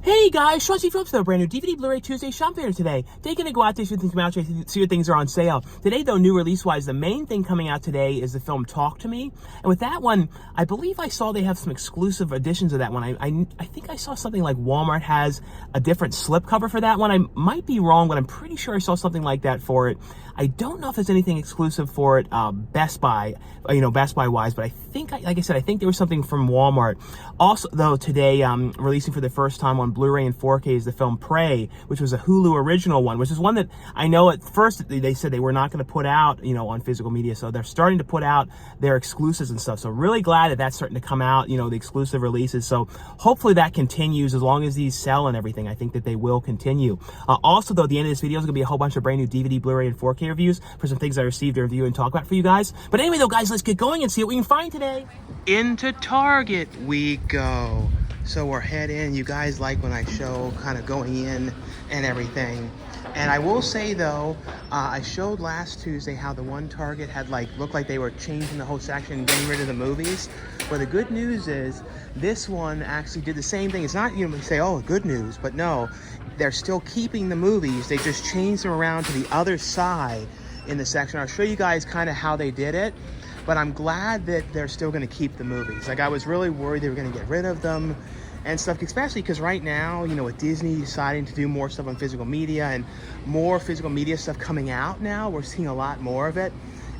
Hey guys, Trusty Phillips though, brand new DVD Blu-ray Tuesday shop fair today. Taking a go out there, see what things come out today, see what things are on sale. Today though, new release-wise, the main thing coming out today is the film Talk to Me. And with that one, I believe I saw they have some exclusive editions of that one. I think I saw something like Walmart has a different slipcover for that one. I might be wrong, but I'm pretty sure I saw something like that for it. I don't know if there's anything exclusive for it, Best Buy, Best Buy wise, but I think, like I said, I think there was something from Walmart. Also though, today, releasing for the first time on Blu-ray and 4K is the film Prey, which was a Hulu original one, which is one that I know at first they said they were not going to put out, on physical media. So they're starting to put out their exclusives and stuff. So really glad that that's starting to come out, the exclusive releases. So hopefully that continues as long as these sell and everything. I think that they will continue. Also though, at the end of this video is going to be a whole bunch of brand new DVD, Blu-ray, and 4K reviews for some things I received to review and talk about for you guys. But anyway though, guys, let's get going and see what we can find today. Into Target we go. So we're heading. You guys like when I show kind of going in and everything. And I will say though, I showed last Tuesday how the one Target had looked like they were changing the whole section and getting rid of the movies. Well, the good news is this one actually did the same thing. It's not, you say, oh, good news, but no, they're still keeping the movies. They just changed them around to the other side in the section. I'll show you guys kind of how they did it. But I'm glad that they're still going to keep the movies. I was really worried they were going to get rid of them and stuff, especially because right now, with Disney deciding to do more stuff on physical media and more physical media stuff coming out now, we're seeing a lot more of it,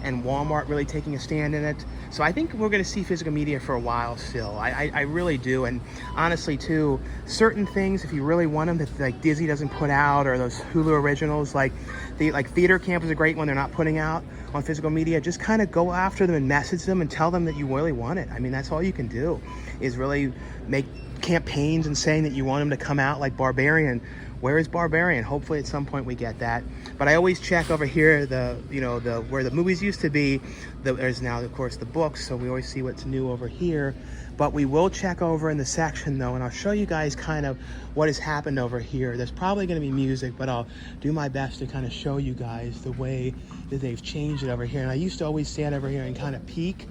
and Walmart really taking a stand in it. So I think we're going to see physical media for a while still. I really do. And honestly too, certain things, if you really want them, that Disney doesn't put out, or those Hulu originals, like Theater Camp is a great one they're not putting out on physical media. Just kind of go after them and message them and tell them that you really want it. I mean, that's all you can do, is really make campaigns and saying that you want them to come out, like Barbarian. Where is Barbarian? Hopefully at some point we get that. But I always check over here where the movies used to be. There's now of course the books, so we always see what's new over here. But we will check over in the section though, and I'll show you guys kind of what has happened over here. There's probably going to be music, but I'll do my best to kind of show you guys the way that they've changed it over here. And I used to always stand over here and kind of peek,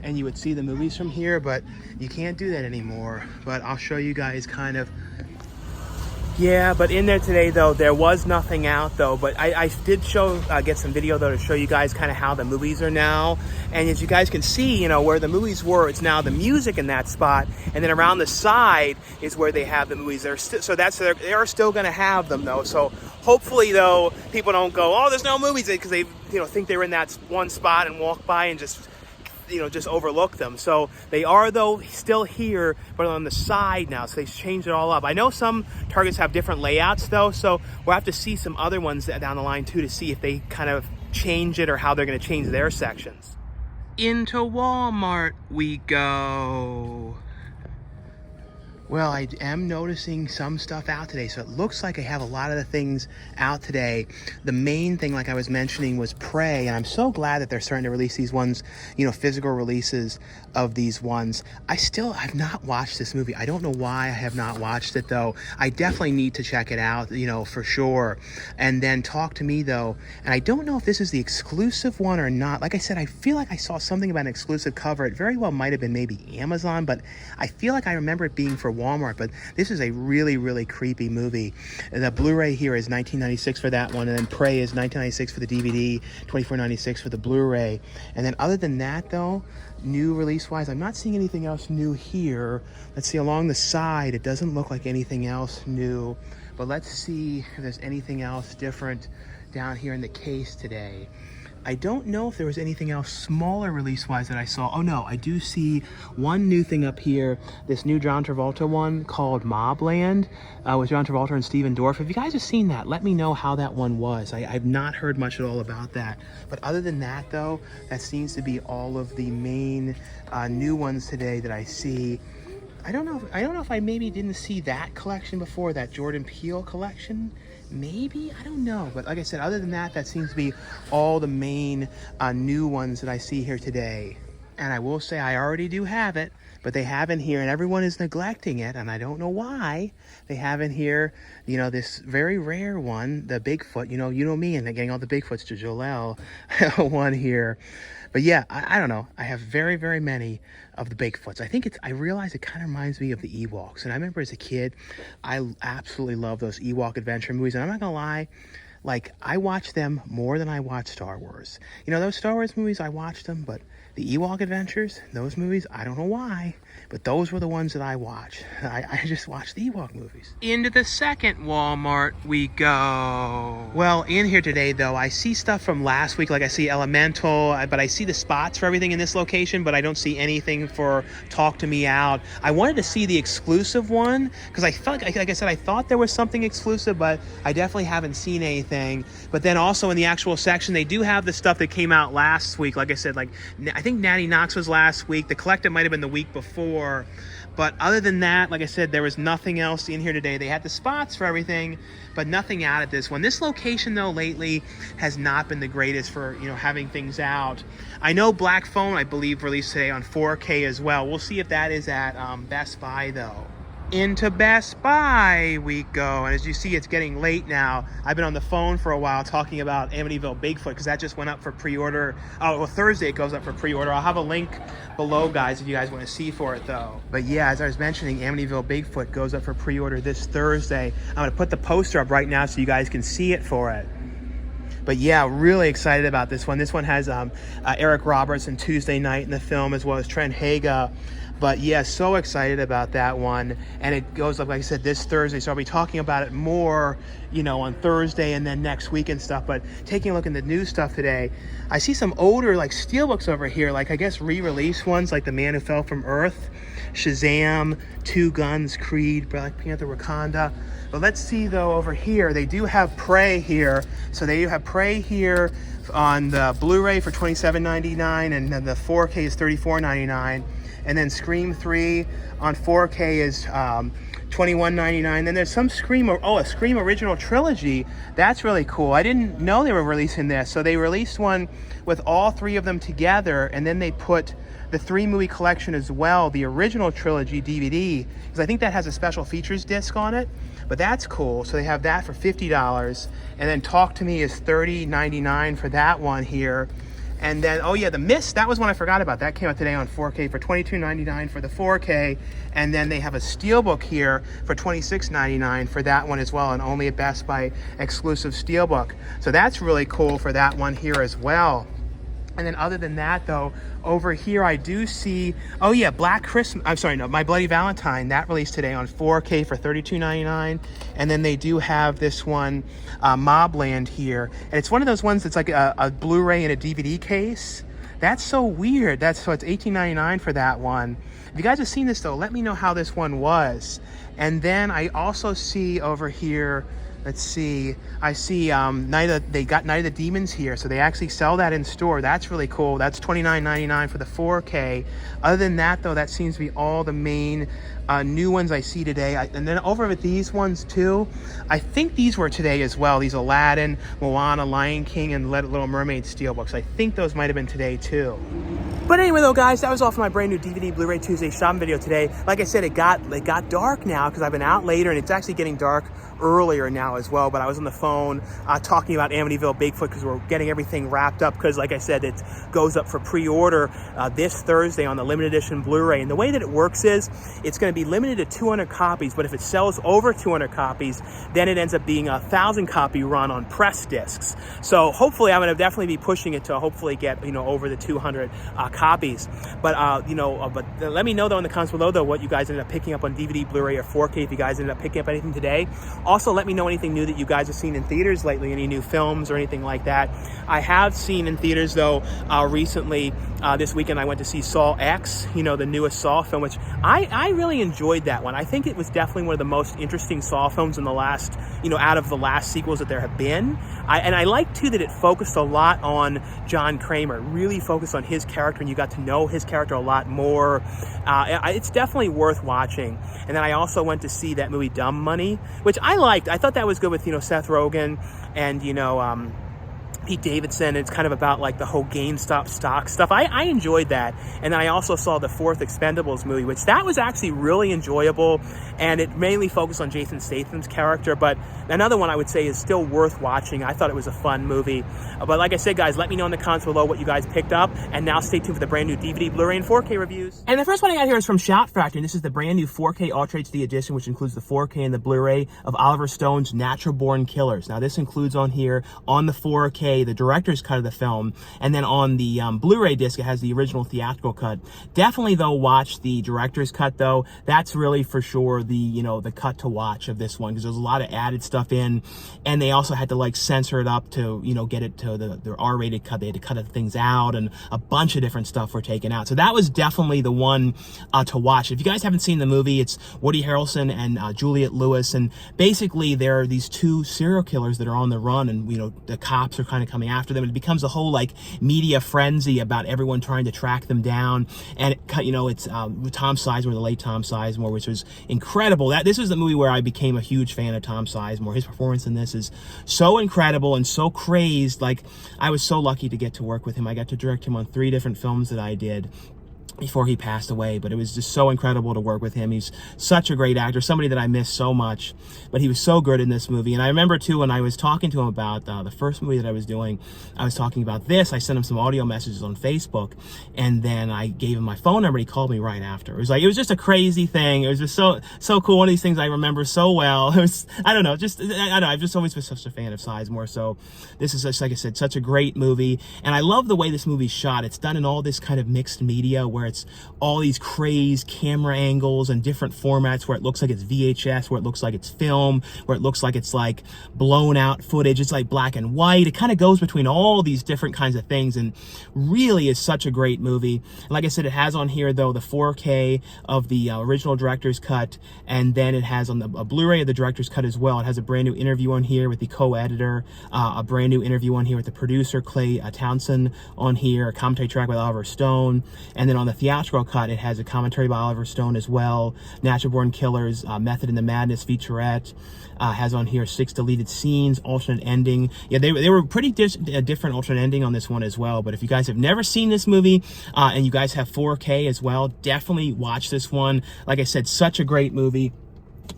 and you would see the movies from here, but you can't do that anymore. But I'll show you guys kind of. Yeah, but in there today though, there was nothing out though, but I did get some video though to show you guys kind of how the movies are now. And as you guys can see, where the movies were, it's now the music in that spot, and then around the side is where they have the movies. They are still going to have them though. So hopefully though, people don't go, oh, there's no movies, because they think they're in that one spot and walk by and just overlook them. So they are though still here, but on the side now, so they've changed it all up. I know some Targets have different layouts though, so we'll have to see some other ones down the line too, to see if they kind of change it or how they're going to change their sections. Into Walmart we go. Well, I am noticing some stuff out today, so it looks like I have a lot of the things out today. The main thing, like I was mentioning, was Prey, and I'm so glad that they're starting to release these ones, physical releases of these ones. I've not watched this movie. I don't know why I have not watched it, though. I definitely need to check it out, for sure. And then Talk to Me, though, and I don't know if this is the exclusive one or not. Like I said, I feel like I saw something about an exclusive cover. It very well might have been maybe Amazon, but I feel like I remember it being for Walmart. But this is a really, really creepy movie. The Blu-ray here is $19.96 for that one, and then Prey is $19.96 for the DVD, $24.96 for the Blu-ray. And then other than that though, new release wise, I'm not seeing anything else new here. Let's see, along the side it doesn't look like anything else new, but let's see if there's anything else different down here in the case today. I don't know if there was anything else smaller release-wise that I saw. Oh no, I do see one new thing up here, this new John Travolta one called Mobland, with John Travolta and Steven Dorff. If you guys have seen that, let me know how that one was. I've not heard much at all about that. But other than that though, that seems to be all of the main new ones today that I see. I don't know if I maybe didn't see that collection before, that Jordan Peele collection. Maybe, I don't know. But like I said, other than that, that seems to be all the main new ones that I see here today. And I will say I already do have it, but they have in here, and everyone is neglecting it, and I don't know why. They have in here, you know, this very rare one, the Bigfoot. You know me, and getting all the Bigfoots to Joel one here. But yeah, I don't know. I have very, very many of the Bigfoots. I realize it kind of reminds me of the Ewoks. And I remember as a kid, I absolutely love those Ewok adventure movies. And I'm not gonna lie, like, I watch them more than I watch Star Wars. You know, those Star Wars movies, I watched them, but the Ewok Adventures, those movies, I don't know why, but those were the ones that I watched. I just watched the Ewok movies. Into the second Walmart we go. Well, in here today, though, I see stuff from last week, like I see Elemental, but I see the spots for everything in this location, but I don't see anything for Talk to Me Out. I wanted to see the exclusive one, because I felt like I said, I thought there was something exclusive, but I definitely haven't seen anything. But then also in the actual section, they do have the stuff that came out last week. Like I said, like, I think Natty Knox was last week. The Collective might have been the week before. But other than that, like I said, there was nothing else in here today. They had the spots for everything, but nothing out at this one. This location, though, lately has not been the greatest for, you know, having things out. I know Black Phone, I believe, released today on 4K as well. We'll see if that is at Best Buy, though. Into Best Buy we go, and as you see, it's getting late now. I've been on the phone for a while talking about Amityville Bigfoot, because that just went up for pre-order. Oh, well, Thursday it goes up for pre-order. I'll have a link below, guys, if you guys want to see for it, though. But yeah, as I was mentioning, Amityville Bigfoot goes up for pre-order this Thursday. I'm going to put the poster up right now so you guys can see it for it. But yeah, really excited about this one. This one has Eric Roberts and Tuesday Night in the film, as well as Trent Haga. But yeah, so excited about that one. And it goes up, like I said, this Thursday. So I'll be talking about it more, you know, on Thursday and then next week and stuff. But taking a look at the new stuff today, I see some older, like, Steelbooks over here. Like, I guess re-release ones, like The Man Who Fell from Earth, Shazam, Two Guns, Creed, Black Panther, Wakanda. But let's see, though, over here, they do have Prey here. So they have Prey here on the Blu-ray for $27.99, and then the 4K is $34.99. And then Scream 3 on 4K is $21.99. Then there's some Scream, a Scream original trilogy. That's really cool. I didn't know they were releasing this. So they released one with all three of them together, and then they put the 3-movie collection as well, the original trilogy DVD, because I think that has a special features disc on it. But that's cool. So they have that for $50. And then Talk to Me is $30.99 for that one here. And then, oh yeah, The Mist, that was one I forgot about. That came out today on 4K for $22.99 for the 4K. And then they have a Steelbook here for $26.99 for that one as well, and only a Best Buy exclusive Steelbook. So that's really cool for that one here as well. And then other than that, though, over here I do see, oh yeah, Black Christmas, I'm sorry, no, My Bloody Valentine, that released today on 4K for $32.99. And then they do have this one, Mobland here. And it's one of those ones that's like a Blu-ray and a DVD case. That's so weird. So it's $18.99 for that one. If you guys have seen this, though, let me know how this one was. And then I also see over here, let's see, I see they got Night of the Demons here, so they actually sell that in store. That's really cool. That's $29.99 for the 4K. Other than that, though, that seems to be all the main new ones I see today. And then over with these ones too, I think these were today as well. These Aladdin, Moana, Lion King, and Little Mermaid Steelbooks. I think those might have been today too. But anyway, though, guys, that was all for my brand new DVD Blu-ray Tuesday shopping video today. Like I said, it got dark now because I've been out later, and it's actually getting dark earlier now as well. But I was on the phone talking about Amityville Bigfoot because we're getting everything wrapped up, because like I said, it goes up for pre-order this Thursday on the limited edition Blu-ray. And the way that it works is it's going to be limited to 200 copies, but if it sells over 200 copies, then it ends up being a 1,000 copy run on press discs. So hopefully I'm going to definitely be pushing it to hopefully get, you know, over the 200 copies. But but let me know, though, in the comments below, though, what you guys ended up picking up on DVD, Blu-ray, or 4K, if you guys ended up picking up anything today. Also, let me know anything new that you guys have seen in theaters lately, any new films or anything like that. I have seen in theaters, though, recently, this weekend I went to see Saw X, you know, the newest Saw film, which I really enjoyed that one. I think it was definitely one of the most interesting Saw films in the last, you know, out of the last sequels that there have been. And I like, too, that it focused a lot on John Kramer, really focused on his character, and you got to know his character a lot more. It's definitely worth watching. And then I also went to see that movie Dumb Money, which I liked. I thought that was good with, you know, Seth Rogen and, you know, Pete Davidson. It's kind of about like the whole GameStop stock stuff. I enjoyed that. And then I also saw the fourth Expendables movie, which that was actually really enjoyable, and it mainly focused on Jason Statham's character. But another one I would say is still worth watching. I thought it was a fun movie. But like I said, guys, let me know in the comments below what you guys picked up. And now stay tuned for the brand new DVD, Blu-ray, and 4K reviews. And the first one I got here is from Shout Factory, and this is the brand new 4K Ultra HD edition, which includes the 4K and the Blu-ray of Oliver Stone's Natural Born Killers. Now, this includes on here, on the 4K, the director's cut of the film, and then on the Blu-ray disc, it has the original theatrical cut. Definitely, though, watch the director's cut, though. That's really, for sure, the, you know, the cut to watch of this one, because there's a lot of added stuff in, and they also had to, like, censor it up to, you know, get it to the R-rated cut. They had to cut things out, and a bunch of different stuff were taken out. So that was definitely the one to watch. If you guys haven't seen the movie, it's Woody Harrelson and Juliette Lewis, and basically there are these two serial killers that are on the run, and, you know, the cops are kind of coming after them. It becomes a whole, like, media frenzy about everyone trying to track them down, and you know, it's with Tom Sizemore, the late Tom Sizemore, which was incredible. This was the movie where I became a huge fan of Tom Sizemore. His performance in this is so incredible and so crazed. Like, I was so lucky to get to work with him. I got to direct him on 3 different films that I did before he passed away, but it was just so incredible to work with him. He's such a great actor, somebody that I miss so much, but he was so good in this movie. And I remember too, when I was talking to him about the first movie that I was doing, I was talking about this. I sent him some audio messages on Facebook, and then I gave him my phone number. He called me right after. It was just a crazy thing. It was just so cool. One of these things I remember so well. It was, I don't know, I've just always been such a fan of Sizemore. So this is, like I said, such a great movie, and I love the way this movie's shot. It's done in all this kind of mixed media, where it's all these crazed camera angles and different formats, where it looks like it's VHS, where it looks like it's film, where it looks like it's like blown out footage. It's like black and white. It kind of goes between all these different kinds of things, and really is such a great movie. And like I said, it has on here, though, the 4K of the original director's cut, and then it has on the Blu-ray of the director's cut as well. It has a brand new interview on here with the co-editor, a brand new interview on here with the producer, Clay Townsend, on here, a commentary track by Oliver Stone, and then on the theatrical cut, it has a commentary by Oliver Stone as well. Natural Born Killers, Method in the Madness featurette, has on here 6 deleted scenes, alternate ending. Yeah, they were pretty different alternate ending on this one as well. But if you guys have never seen this movie, and you guys have 4K as well, definitely watch this one. Like I said, such a great movie.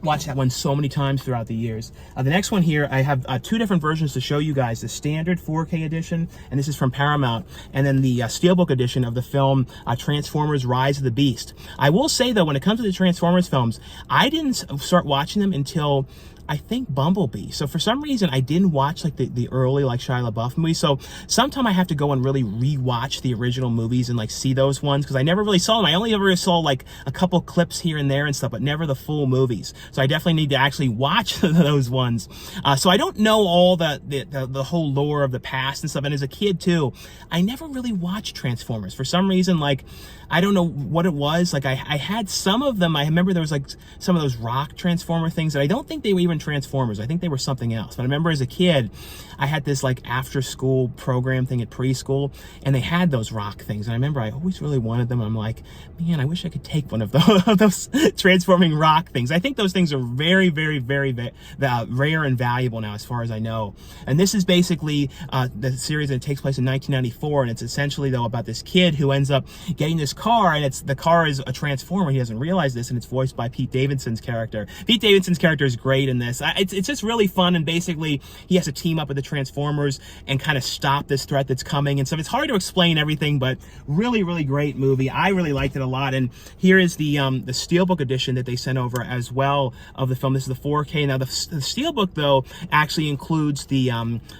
Watched that one so many times throughout the years. The next one here, I have 2 different versions to show you guys. The standard 4K edition, and this is from Paramount, and then the Steelbook edition of the film Transformers Rise of the Beast. I will say, though, when it comes to the Transformers films, I didn't start watching them until, I think, Bumblebee. So for some reason, I didn't watch like the early, like, Shia LaBeouf movies. So sometime I have to go and really rewatch the original movies and, like, see those ones, because I never really saw them. I only ever saw like a couple clips here and there and stuff, but never the full movies. So I definitely need to actually watch those ones. So I don't know all the whole lore of the past and stuff. And as a kid too, I never really watched Transformers. For some reason, like, I don't know what it was. Like, I had some of them. I remember there was like some of those rock Transformer things that I don't think they were even Transformers. I think they were something else. But I remember as a kid, I had this like after school program thing at preschool, and they had those rock things. And I remember I always really wanted them. I'm like, man, I wish I could take one of those transforming rock things. I think those things are very, very, very rare and valuable now, as far as I know. And this is basically the series that takes place in 1994, and it's essentially, though, about this kid who ends up getting this car, and the car is a Transformer. He doesn't realize this, and it's voiced by Pete Davidson's character. Pete Davidson's character is great in this. It's just really fun, and basically he has to team up with the Transformers and kind of stop this threat that's coming and stuff. It's hard to explain everything, but really, really great movie. I really liked it a lot. And here is the Steelbook edition that they sent over as well of the film. This is the 4K. Now the Steelbook, though, actually includes the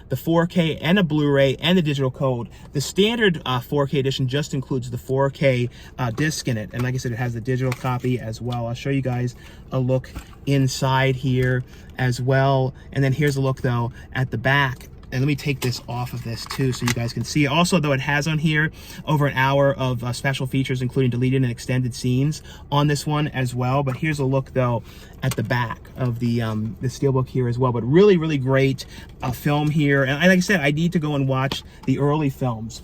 4K and a Blu-ray and the digital code. The standard 4K edition just includes the 4K disc in it, and like I said, it has the digital copy as well. I'll show you guys a look inside here as well, and then here's a look, though, at the back. And let me take this off of this too, so you guys can see. Also, though, it has on here over an hour of special features, including deleted and extended scenes on this one as well. But here's a look, though, at the back of the Steelbook here as well. But really, really great film here. And like I said, I need to go and watch the early films.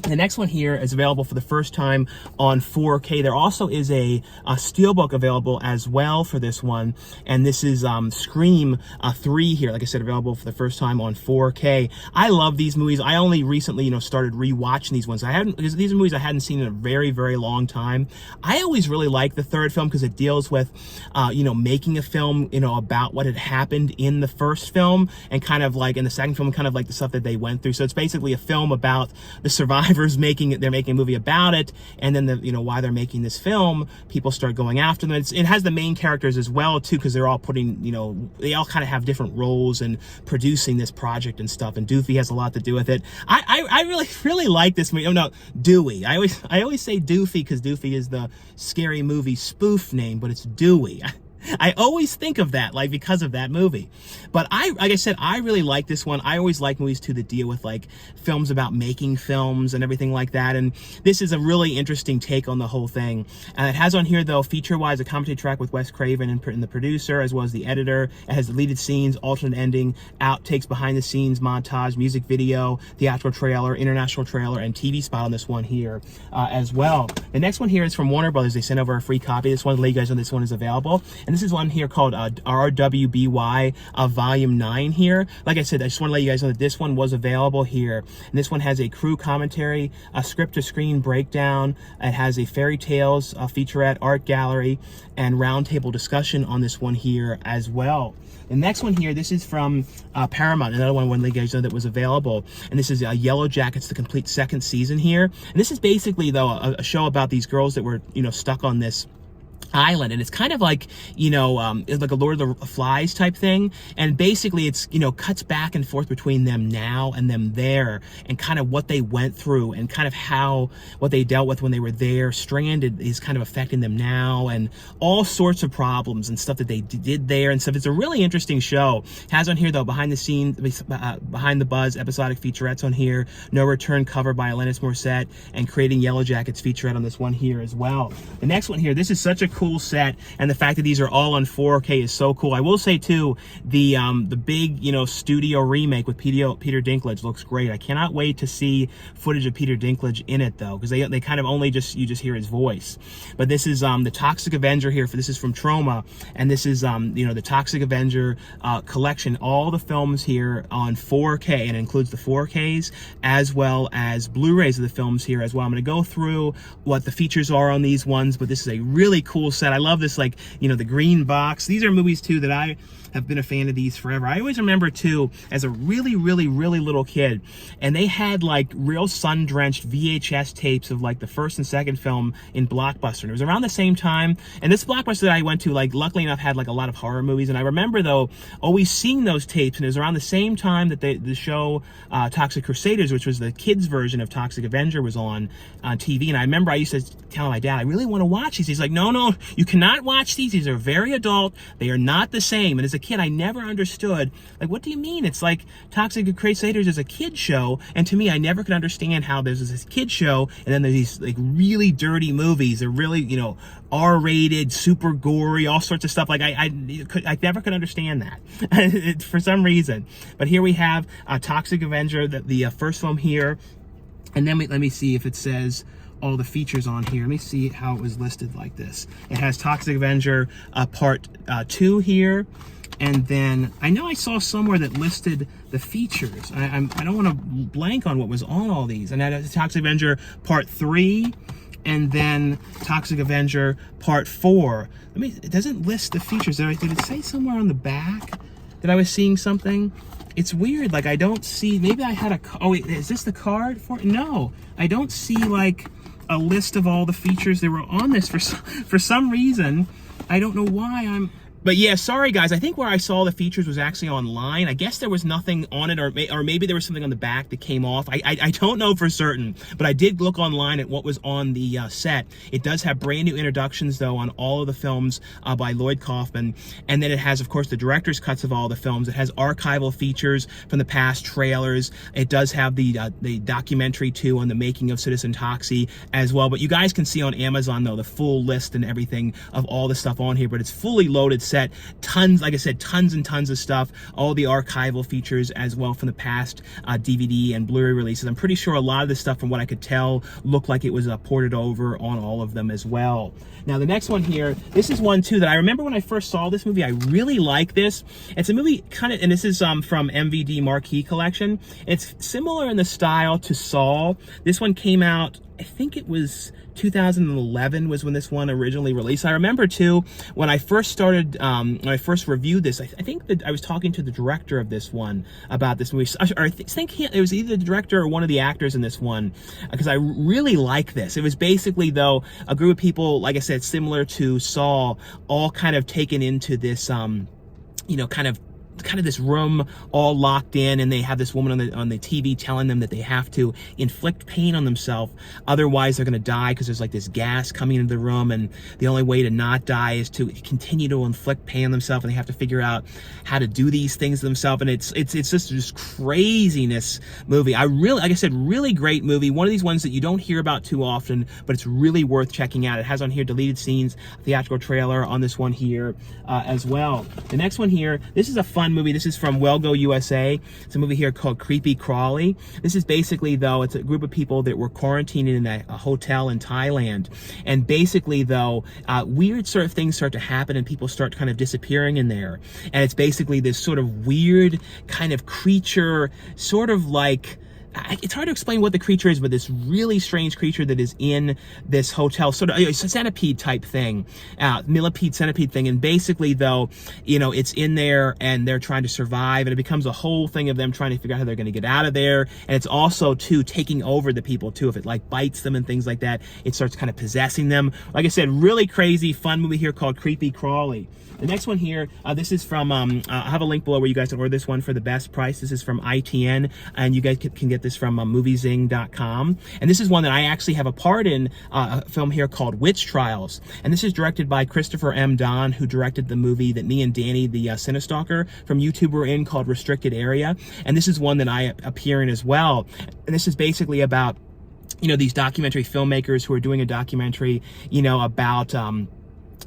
The next one here is available for the first time on 4K. There also is a Steelbook available as well for this one, and this is Scream 3 here. Like I said, available for the first time on 4K. 4K. I love these movies. I only recently, started rewatching these ones. Because these are movies I hadn't seen in a very, very long time. I always really like the third film because it deals with, making a film, about what had happened in the first film, and kind of like in the second film, kind of like the stuff that they went through. So it's basically a film about the survivors they're making a movie about it, and then why they're making this film, people start going after them. It has the main characters as well too, because they're all putting, they all kind of have different roles in producing this project and stuff, and Doofy has a lot to do with it. I really, really like this movie. Oh no, Dewey. I always say Doofy because Doofy is the Scary Movie spoof name, but it's Dewey. I always think of that, like, because of that movie. But like I said, I really like this one. I always like movies too that deal with like films about making films and everything like that. And this is a really interesting take on the whole thing. And it has on here though, feature-wise, a commentary track with Wes Craven and the producer, as well as the editor. It has deleted scenes, alternate ending, outtakes, behind the scenes, montage, music video, theatrical trailer, international trailer, and TV spot on this one here as well. The next one here is from Warner Brothers. They sent over a free copy. This one, let you guys know this one is available. And this is one here called RWBY Volume 9 here. Like I said, I just want to let you guys know that this one was available here. And this one has a crew commentary, a script-to-screen breakdown. It has a Fairy Tales featurette, art gallery, and roundtable discussion on this one here as well. The next one here, this is from Paramount, another one let you guys know that was available. And this is Yellowjackets, the complete second season here. And this is basically, though, a show about these girls that were, stuck on this island, and it's kind of like it's like a Lord of the Flies type thing, and basically it's cuts back and forth between them now and them there, and kind of what they went through, and kind of what they dealt with when they were there stranded is kind of affecting them now, and all sorts of problems and stuff that they did there and stuff. It's a really interesting show. It has on here though, behind the scenes, behind the buzz episodic featurettes on here, No Return cover by Alanis Morissette, and Creating Yellowjackets featurette on this one here as well. The next one here, this is such a cool set, and the fact that these are all on 4K is so cool. I will say too, the big studio remake with Peter Dinklage looks great. I cannot wait to see footage of Peter Dinklage in it though, because they kind of only you just hear his voice. But this is the Toxic Avenger here. This is from Troma, and this is the Toxic Avenger collection. All the films here on 4K, and it includes the 4Ks as well as Blu-rays of the films here as well. I'm going to go through what the features are on these ones, but this is a really cool set. I love this, like, the green box. These are movies too that I have been a fan of these forever. I always remember too, as a really, really, really little kid, and they had like real sun-drenched VHS tapes of like the first and second film in Blockbuster. And it was around the same time, and this Blockbuster that I went to, like, luckily enough, had like a lot of horror movies. And I remember though, always seeing those tapes, and it was around the same time that the show Toxic Crusaders, which was the kids version of Toxic Avenger, was on TV. And I remember I used to tell my dad, I really want to watch these. He's like, no, you cannot watch these. These are very adult. They are not the same. And as a kid, I never understood, like, what do you mean? It's like Toxic Crusaders is a kid show, and to me, I never could understand how there's this kid show, and then there's these like really dirty movies. They're really, R-rated, super gory, all sorts of stuff. Like I never could understand that for some reason. But here we have Toxic Avenger, the first film here, and then let me see if it says all the features on here. Let me see how it was listed like this. It has Toxic Avenger Part 2 here. And then I know I saw somewhere that listed the features. I don't want to blank on what was on all these. And that is Toxic Avenger Part 3, and then Toxic Avenger Part 4. It doesn't list the features. Did it say somewhere on the back that I was seeing something? It's weird. Like, I don't see. Maybe I had a. Oh wait, is this the card for it? No, I don't see like a list of all the features that were on this for some reason. I don't know why But yeah, sorry guys, I think where I saw the features was actually online. I guess there was nothing on it, or maybe there was something on the back that came off. I don't know for certain, but I did look online at what was on the set. It does have brand new introductions though on all of the films by Lloyd Kaufman, and then it has, of course, the director's cuts of all the films. It has archival features from the past, trailers. It does have the documentary too on the making of Citizen Toxie as well. But you guys can see on Amazon though the full list and everything of all the stuff on here. But it's fully loaded set. Tons, like I said, tons and tons of stuff. All the archival features as well from the past DVD and Blu-ray releases. I'm pretty sure a lot of this stuff, from what I could tell, looked like it was ported over on all of them as well. Now the next one here, this is one too that I remember when I first saw this movie. I really like this. It's a movie kind of, and this is from MVD Marquee Collection. It's similar in the style to Saw. This one came out, I think it was 2011 was when this one originally released. I remember too, when I first started, when I first reviewed this, I think that I was talking to the director of this one about this movie, or I think it was either the director or one of the actors in this one, because I really like this. It was basically, though, a group of people, like I said, similar to Saw, all kind of taken into this, you know, kind of this room, all locked in, and they have this woman on the TV telling them that they have to inflict pain on themselves, otherwise they're going to die, because there's like this gas coming into the room, and the only way to not die is to continue to inflict pain on themselves, and they have to figure out how to do these things to themselves. And it's just this craziness movie. I really, like I said, really great movie. One of these ones that you don't hear about too often, but it's really worth checking out. It has on here deleted scenes, theatrical trailer on this one here as well. The next one here, this is a fun movie. This is from Well Go USA. It's a movie here called Creepy Crawly. This is basically, though, it's a group of people that were quarantined in a hotel in Thailand, and basically, though, weird sort of things start to happen, and people start kind of disappearing in there, and it's basically this sort of weird kind of creature, sort of like, it's hard to explain what the creature is, but this really strange creature that is in this hotel, sort of a centipede type thing, millipede centipede thing. And basically, though, you know, it's in there and they're trying to survive, and it becomes a whole thing of them trying to figure out how they're going to get out of there. And it's also too taking over the people too. If it like bites them and things like that, it starts kind of possessing them. Like I said, really crazy fun movie here called Creepy Crawly. The next one here, this is from, I have a link below where you guys can order this one for the best price. This is from ITN, and you guys can get this from moviezing.com. And this is one that I actually have a part in, a film here called Witch Trials. And this is directed by Christopher M. Don, who directed the movie that me and Danny, the Cinestalker from YouTube, were in, called Restricted Area. And this is one that I appear in as well. And this is basically about, you know, these documentary filmmakers who are doing a documentary, you know, about,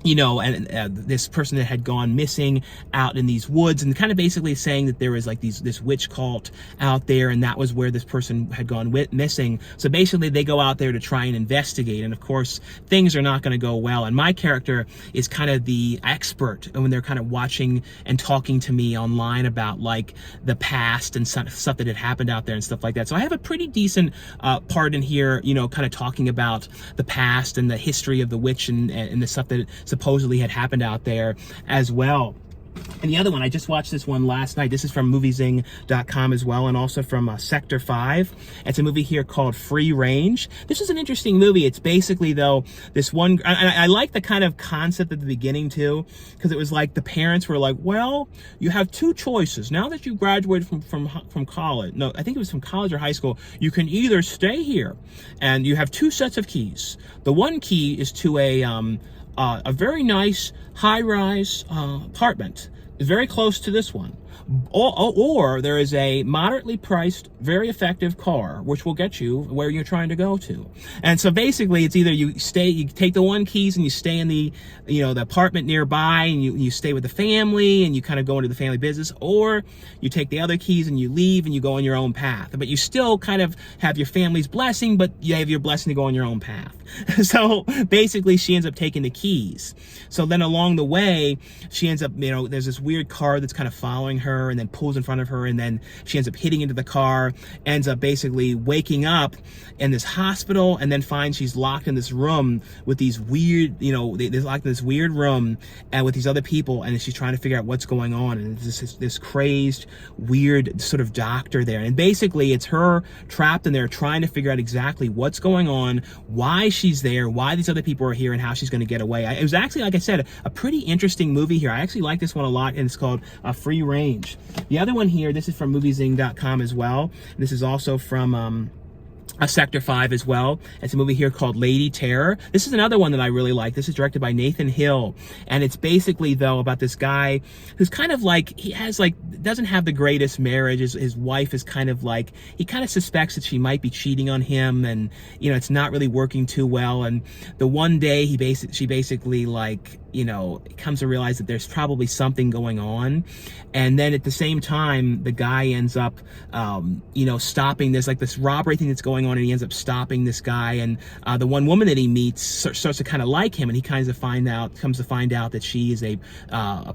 you know, and this person that had gone missing out in these woods, and kind of basically saying that there was like this witch cult out there, and that was where this person had gone missing. So basically they go out there to try and investigate, and of course things are not going to go well. And my character is kind of the expert when they're kind of watching and talking to me online about like the past and stuff that had happened out there and stuff like that. So I have a pretty decent part in here, you know, kind of talking about the past and the history of the witch and the stuff that supposedly had happened out there as well. And the other one, I just watched this one last night. This is from moviezing.com as well, and also from Sector 5. It's a movie here called Free Range. This is an interesting movie. It's basically, though, this one, I like the kind of concept at the beginning too, because it was like the parents were like, well, you have two choices. Now that you graduated from college, no, I think it was from college or high school, you can either stay here, and you have two sets of keys. The one key is to a very nice high-rise apartment, very close to this one. Or there is a moderately priced, very effective car, which will get you where you're trying to go to. And so basically, it's either you take the one keys and you stay in the, you know, the apartment nearby, and you stay with the family and you kind of go into the family business, or you take the other keys and you leave and you go on your own path. But you still kind of have your family's blessing, but you have your blessing to go on your own path. So basically, she ends up taking the keys. So then along the way, she ends up, you know, there's this weird car that's kind of following her and then pulls in front of her, and then she ends up hitting into the car, ends up basically waking up in this hospital, and then finds she's locked in this room with these weird, you know, they're locked in this weird room and with these other people, and she's trying to figure out what's going on, and there's this crazed, weird sort of doctor there, and basically it's her trapped in there trying to figure out exactly what's going on, why she's there, why these other people are here, and how she's going to get away. It was actually, like I said, a pretty interesting movie here. I actually like this one a lot, and it's called Free Range. The other one here, this is from moviezing.com as well. This is also from Sector 5 as well. It's a movie here called Lady Terror. This is another one that I really like. This is directed by Nathan Hill, and it's basically, though, about this guy who's kind of like, he has like, doesn't have the greatest marriage. His wife is kind of like, he kind of suspects that she might be cheating on him, and, you know, it's not really working too well. And the one day she basically like, comes to realize that there's probably something going on. And then at the same time, the guy ends up, stopping. There's like this robbery thing that's going on, and he ends up stopping this guy. And the one woman that he meets starts to kind of like him, and he comes to find out that she is a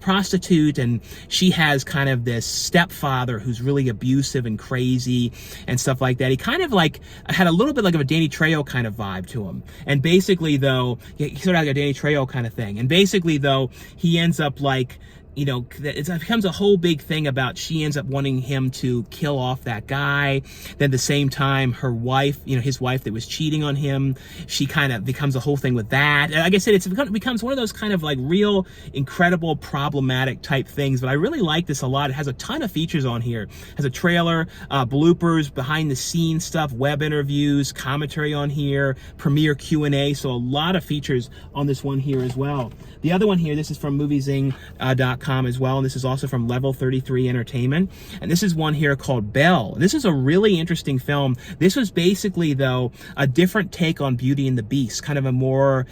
prostitute, and she has kind of this stepfather who's really abusive and crazy and stuff like that. He kind of like had a little bit like of a Danny Trejo kind of vibe to him. And basically, though, he sort of like a Danny Trejo kind of thing. And basically, though, he ends up like, it becomes a whole big thing about she ends up wanting him to kill off that guy. Then at the same time, her wife, his wife that was cheating on him, she kind of becomes a whole thing with that. And like I said, it becomes one of those kind of like real incredible problematic type things. But I really like this a lot. It has a ton of features on here. It has a trailer, bloopers, behind the scenes stuff, web interviews, commentary on here, premiere Q&A. So a lot of features on this one here as well. The other one here, this is from moviezing.com as well, and this is also from Level 33 Entertainment, and this is one here called Belle. This is a really interesting film. This was basically, though, a different take on Beauty and the Beast, kind of a more,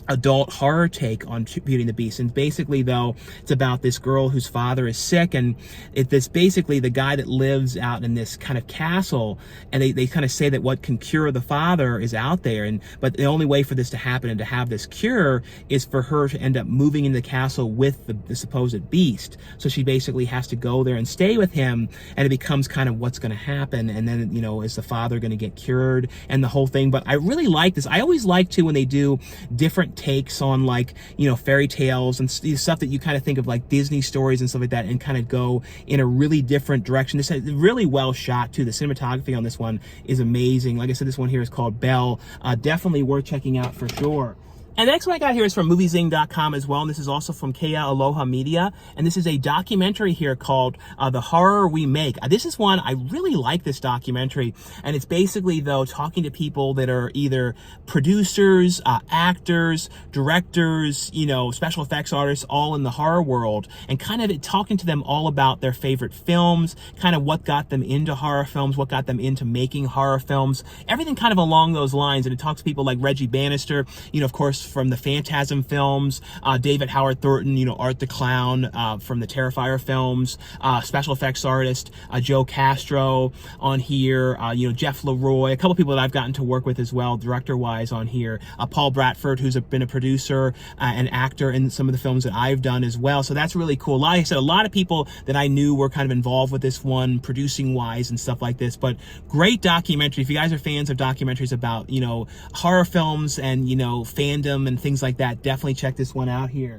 adult horror take on Beauty and the Beast. And basically, though, it's about this girl whose father is sick, and it's basically the guy that lives out in this kind of castle, and they kind of say that what can cure the father is out there, but the only way for this to happen and to have this cure is for her to end up moving in the castle with the supposed beast. So she basically has to go there and stay with him, and it becomes kind of what's going to happen, and then, is the father going to get cured and the whole thing. But I really like this. I always like to when they do different takes on, like, fairy tales and stuff that you kind of think of like Disney stories and stuff like that, and kind of go in a really different direction. This is really well shot too. The cinematography on this one is amazing. Like I said, this one here is called Belle. Definitely worth checking out for sure. And the next one I got here is from moviezing.com as well, and this is also from Kea Aloha Media, and this is a documentary here called The Horror We Make. This is one, I really like this documentary, and it's basically, though, talking to people that are either producers, actors, directors, special effects artists, all in the horror world, and kind of talking to them all about their favorite films, kind of what got them into horror films, what got them into making horror films, everything kind of along those lines. And it talks to people like Reggie Bannister, of course, from the Phantasm films, David Howard Thornton, Art the Clown, from the Terrifier films, special effects artist, Joe Castro on here, Jeff Leroy, a couple people that I've gotten to work with as well, director-wise on here, Paul Bradford, who's been a producer and actor in some of the films that I've done as well. So that's really cool. Like I said, a lot of people that I knew were kind of involved with this one, producing-wise and stuff like this, but great documentary. If you guys are fans of documentaries about, horror films and, fandom and things like that, definitely check this one out here.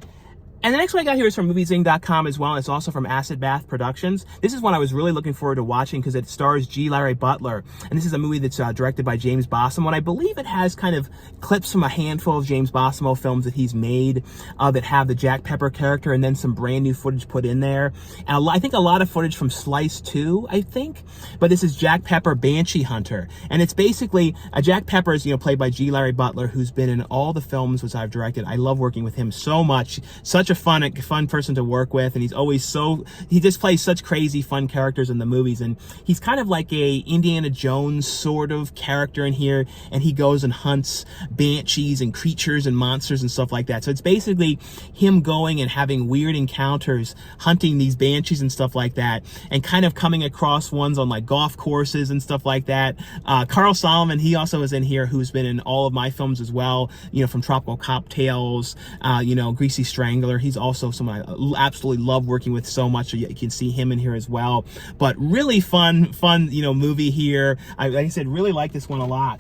And the next one I got here is from moviezing.com as well. It's also from Acid Bath Productions. This is one I was really looking forward to watching because it stars G. Larry Butler. And this is a movie that's directed by James Bossimo. And I believe it has kind of clips from a handful of James Bossimo films that he's made that have the Jack Pepper character, and then some brand new footage put in there. And I think a lot of footage from Slice 2, I think. But this is Jack Pepper Banshee Hunter. And it's basically, Jack Pepper is, played by G. Larry Butler, who's been in all the films which I've directed. I love working with him so much. Such a fun person to work with, and he's always he just plays such crazy fun characters in the movies, and he's kind of like a Indiana Jones sort of character in here, and he goes and hunts banshees and creatures and monsters and stuff like that. So it's basically him going and having weird encounters, hunting these banshees and stuff like that, and kind of coming across ones on like golf courses and stuff like that. Carl Solomon, he also is in here, who's been in all of my films as well, from Tropical Cocktails, Greasy Strangler. He's also someone I absolutely love working with so much, so you can see him in here as well. But really fun, movie here. Like I said, really like this one a lot.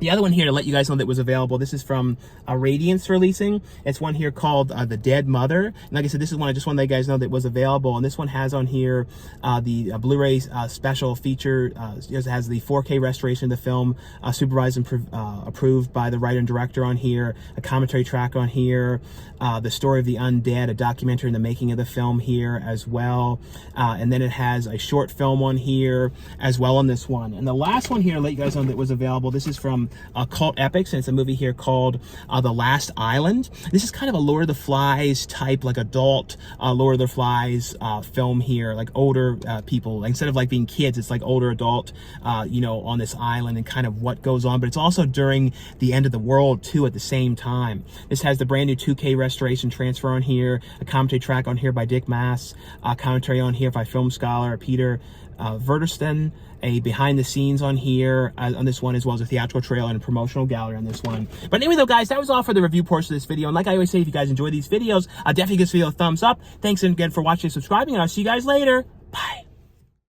The other one here to let you guys know that was available, this is from Radiance Releasing. It's one here called The Dead Mother. And like I said, this is one I just want to let you guys know that was available. And this one has on here the Blu-ray special feature. It has the 4K restoration of the film, supervised and approved by the writer and director on here, a commentary track on here, the story of the undead, a documentary in the making of the film here as well. And then it has a short film on here as well on this one. And the last one here to let you guys know that was available, this is from cult epics, and it's a movie here called The Last Island. This is kind of a Lord of the Flies type, like adult Lord of the Flies film here, like older people. Instead of like being kids, it's like older adult, you know, on this island and kind of what goes on. But it's also during the end of the world too at the same time. This has the brand new 2K restoration transfer on here, a commentary track on here by Dick Mass, commentary on here by film scholar Peter Verderston, a behind the scenes on here on this one, as well as a theatrical trailer and a promotional gallery on this one. But anyway though, guys, that was all for the review portion of this video. And like I always say, if you guys enjoy these videos, definitely give this video a thumbs up. Thanks again for watching and subscribing, and I'll see you guys later. Bye.